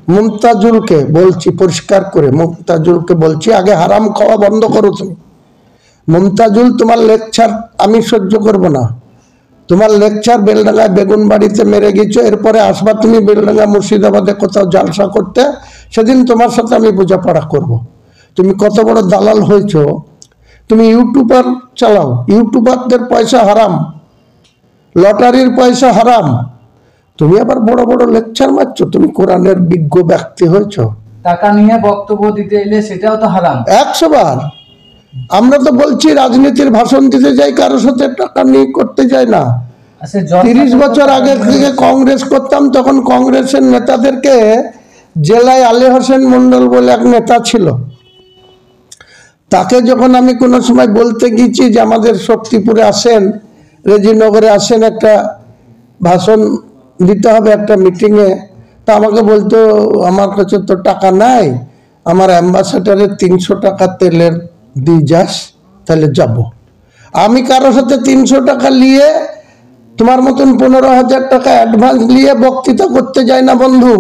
মুমতাজুলকে বলছি পরিষ্কার করে, মুমতাজুলকে বলছি আগে হারাম খাওয়া বন্ধ করো তুমি। মুমতাজুল, তোমার লেকচার আমি সহ্য করব না। তোমার লেকচার বেলডাঙ্গায় বেগুনবাড়িতে মেরে গেছো, এরপরে আসবা তুমি বেলডাঙ্গা মুর্শিদাবাদে কোথাও জালসা করতে, সেদিন তোমার সাথে আমি বোঝাপড়া করব। তুমি কত বড় দালাল হয়েছো। তুমি ইউটিউবার চালাও, ইউটিউবারদের পয়সা হারাম, লটারির পয়সা হারাম, তুমি আবার বড় বড় লেকচার মারছো। তুমি কোরআনের বিজ্ঞ ব্যক্তি হয়েছ, টাকা নিয়ে বক্তব্য দিতে এলে সেটাও তো হারাম। 100 বার আমরা তো বলছি রাজনীতির ভাষণ দিতে যাই, কারোর সাথে টাকা নিয়ে করতে যাই না। 30 বছর আগে থেকে কংগ্রেস করতাম, তখন কংগ্রেসের নেতাদেরকে জেলায় আলী হোসেন মন্ডল বলে এক নেতা ছিল, তাকে যখন আমি কোনো সময় বলতে গেছি যে আমাদের শক্তিপুরে আসেন, রেজিনগরে আসেন, একটা ভাষণ দিতে হবে একটা মিটিংয়ে, তা আমাকে বলতো আমার কাছে তো টাকা নাই, আমার অ্যাম্বাসেডারের 300 টাকা তেলের দিয়ে যাস তাহলে যাব। আমি কারোর সাথে 300 টাকা নিয়ে, তোমার মতন 15,000 টাকা অ্যাডভান্স নিয়ে বক্তৃতা করতে যাই না বন্ধু।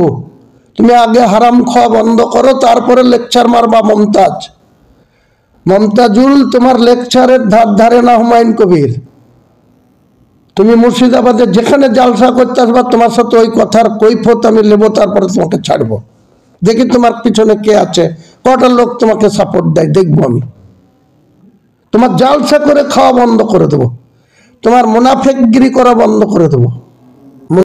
তুমি আগে হারাম খাওয়া বন্ধ করো, তারপরে লেকচার মারবা। মমতাজুল, তোমার লেকচারের ধার ধারে না হুমায়ুন কবির। তুমি মুর্শিদাবাদে যেখানে জালসা করতে আসবা, তোমার সাথে ওই কথার কৈফত আমি নেবো, তারপরে তোমাকে ছাড়বো। দেখি তোমার পিছনে কে আছে, কটা লোক তোমাকে সাপোর্ট দেয়, দেখবো আমি। তোমার জালসা করে খাওয়া বন্ধ করে দেবো, তোমার মুনাফেকগিরি করা বন্ধ করে দেবো।